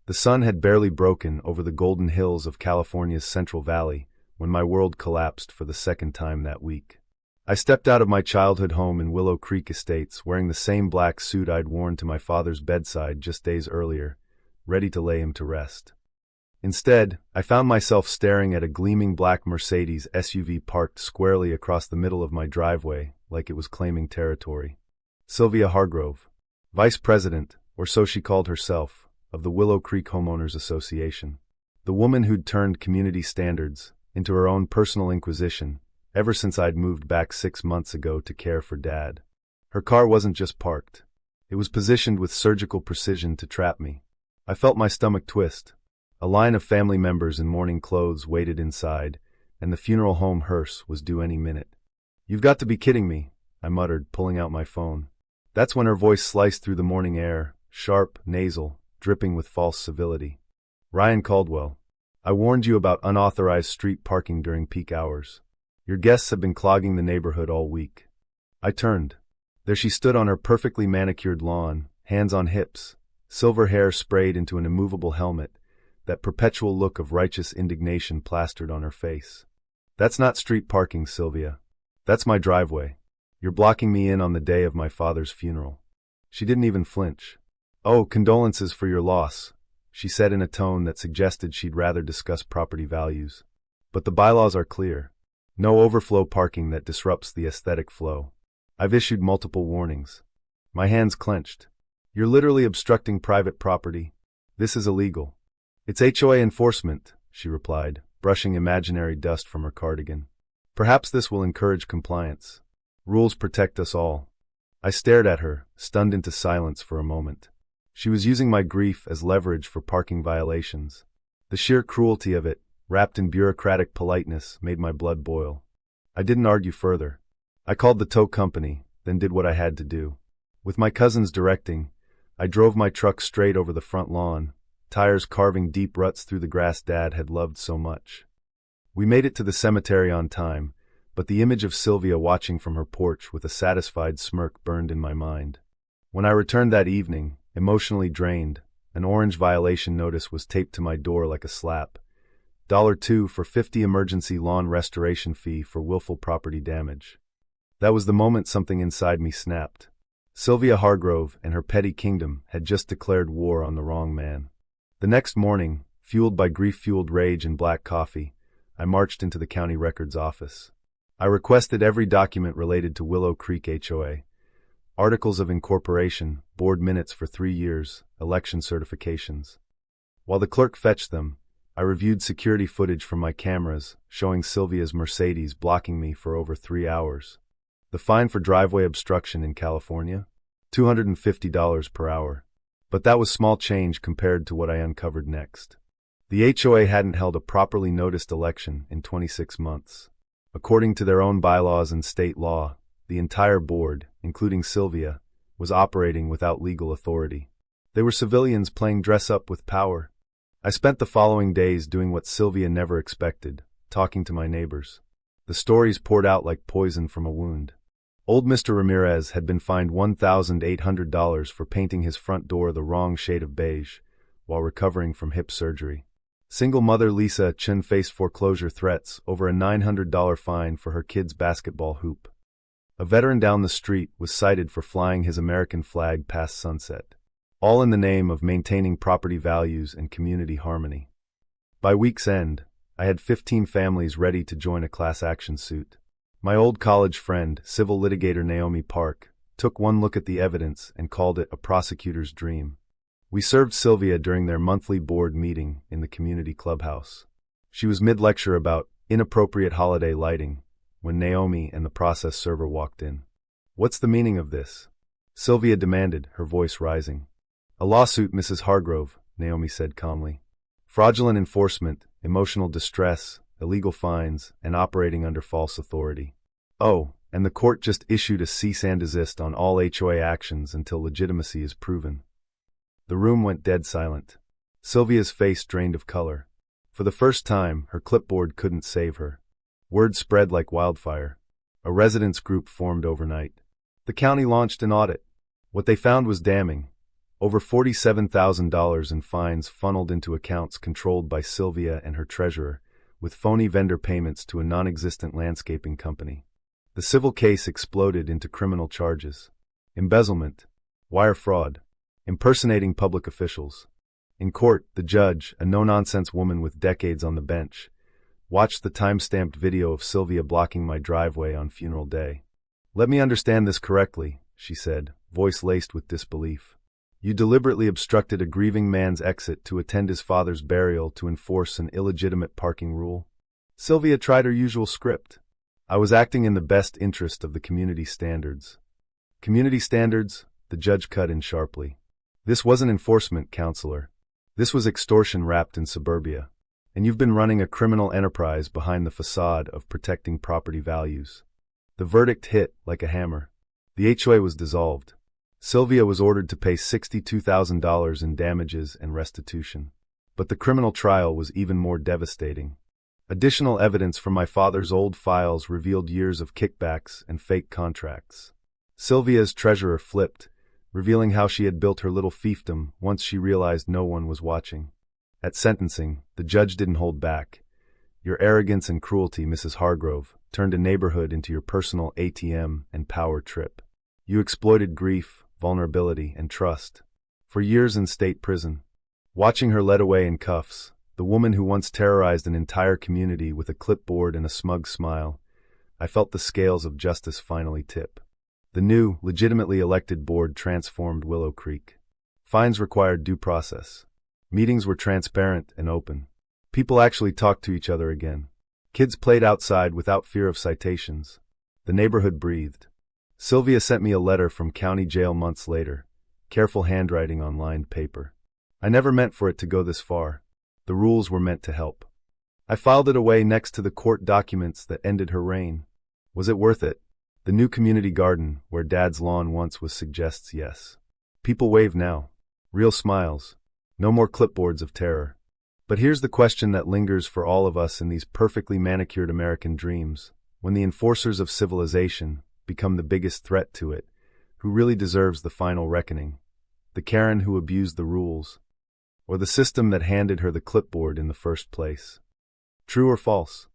The sun had barely broken over the golden hills of California's Central Valley when my world collapsed for the second time that week. I stepped out of my childhood home in Willow Creek Estates wearing the same black suit I'd worn to my father's bedside just days earlier, ready to lay him to rest. Instead, I found myself staring at a gleaming black Mercedes SUV parked squarely across the middle of my driveway like it was claiming territory. Sylvia Hargrove, Vice President, or so she called herself, of the Willow Creek Homeowners Association. The woman who'd turned community standards into her own personal inquisition ever since I'd moved back 6 months ago to care for Dad. Her car wasn't just parked. It was positioned with surgical precision to trap me. I felt my stomach twist. A line of family members in mourning clothes waited inside, and the funeral home hearse was due any minute. "You've got to be kidding me," I muttered, pulling out my phone. That's when her voice sliced through the morning air, sharp, nasal, dripping with false civility. "Ryan Caldwell, I warned you about unauthorized street parking during peak hours. Your guests have been clogging the neighborhood all week." I turned. There she stood on her perfectly manicured lawn, hands on hips, silver hair sprayed into an immovable helmet, that perpetual look of righteous indignation plastered on her face. "That's not street parking, Sylvia. That's my driveway. You're blocking me in on the day of my father's funeral." She didn't even flinch. "Oh, condolences for your loss," she said in a tone that suggested she'd rather discuss property values. "But the bylaws are clear. No overflow parking that disrupts the aesthetic flow. I've issued multiple warnings." My hands clenched. "You're literally obstructing private property. This is illegal." "It's HOA enforcement," she replied, brushing imaginary dust from her cardigan. "Perhaps this will encourage compliance. Rules protect us all." I stared at her, stunned into silence for a moment. She was using my grief as leverage for parking violations. The sheer cruelty of it, wrapped in bureaucratic politeness, made my blood boil. I didn't argue further. I called the tow company, then did what I had to do. With my cousins directing, I drove my truck straight over the front lawn, tires carving deep ruts through the grass Dad had loved so much. We made it to the cemetery on time, but the image of Sylvia watching from her porch with a satisfied smirk burned in my mind. When I returned that evening, emotionally drained, an orange violation notice was taped to my door like a slap. $2 for 50 emergency lawn restoration fee for willful property damage. That was the moment something inside me snapped. Sylvia Hargrove and her petty kingdom had just declared war on the wrong man. The next morning, fueled by grief-fueled rage and black coffee, I marched into the county records office. I requested every document related to Willow Creek HOA. Articles of incorporation, board minutes for 3 years, election certifications. While the clerk fetched them, I reviewed security footage from my cameras, showing Sylvia's Mercedes blocking me for over 3 hours. The fine for driveway obstruction in California? $250 per hour. But that was small change compared to what I uncovered next. The HOA hadn't held a properly noticed election in 26 months. According to their own bylaws and state law, the entire board, including Sylvia, was operating without legal authority. They were civilians playing dress-up with power. I spent the following days doing what Sylvia never expected, talking to my neighbors. The stories poured out like poison from a wound. Old Mr. Ramirez had been fined $1,800 for painting his front door the wrong shade of beige while recovering from hip surgery. Single mother Lisa Chen faced foreclosure threats over a $900 fine for her kid's basketball hoop. A veteran down the street was cited for flying his American flag past sunset, all in the name of maintaining property values and community harmony. By week's end, I had 15 families ready to join a class action suit. My old college friend, civil litigator Naomi Park, took one look at the evidence and called it a prosecutor's dream. We served Sylvia during their monthly board meeting in the community clubhouse. She was mid-lecture about inappropriate holiday lighting when Naomi and the process server walked in. "What's the meaning of this?" Sylvia demanded, her voice rising. "A lawsuit, Mrs. Hargrove," Naomi said calmly. "Fraudulent enforcement, emotional distress, illegal fines, and operating under false authority. Oh, and the court just issued a cease and desist on all HOA actions until legitimacy is proven." The room went dead silent. Sylvia's face drained of color. For the first time, her clipboard couldn't save her. Word spread like wildfire. A residents' group formed overnight. The county launched an audit. What they found was damning. Over $47,000 in fines funneled into accounts controlled by Sylvia and her treasurer, with phony vendor payments to a non-existent landscaping company. The civil case exploded into criminal charges: embezzlement, wire fraud, impersonating public officials. In court, the judge, a no-nonsense woman with decades on the bench, watched the time-stamped video of Sylvia blocking my driveway on funeral day. "Let me understand this correctly," she said, voice laced with disbelief. "You deliberately obstructed a grieving man's exit to attend his father's burial to enforce an illegitimate parking rule?" Sylvia tried her usual script. "I was acting in the best interest of the community standards." "Community standards?" the judge cut in sharply. "This wasn't enforcement, counselor. This was extortion wrapped in suburbia. And you've been running a criminal enterprise behind the facade of protecting property values." The verdict hit like a hammer. The HOA was dissolved. Sylvia was ordered to pay $62,000 in damages and restitution. But the criminal trial was even more devastating. Additional evidence from my father's old files revealed years of kickbacks and fake contracts. Sylvia's treasurer flipped, revealing how she had built her little fiefdom once she realized no one was watching. At sentencing, the judge didn't hold back. "Your arrogance and cruelty, Mrs. Hargrove, turned a neighborhood into your personal ATM and power trip. You exploited grief, vulnerability, and trust. For years in state prison." Watching her led away in cuffs, the woman who once terrorized an entire community with a clipboard and a smug smile, I felt the scales of justice finally tip. The new, legitimately elected board transformed Willow Creek. Fines required due process. Meetings were transparent and open. People actually talked to each other again. Kids played outside without fear of citations. The neighborhood breathed. Sylvia sent me a letter from county jail months later, careful handwriting on lined paper. I never meant for it to go this far. The rules were meant to help. I filed it away next to the court documents that ended her reign. Was it worth it? The new community garden, where Dad's lawn once was, suggests yes. People wave now. Real smiles. No more clipboards of terror. But here's the question that lingers for all of us in these perfectly manicured American dreams. When the enforcers of civilization become the biggest threat to it, who really deserves the final reckoning? The Karen who abused the rules, or the system that handed her the clipboard in the first place? True or false?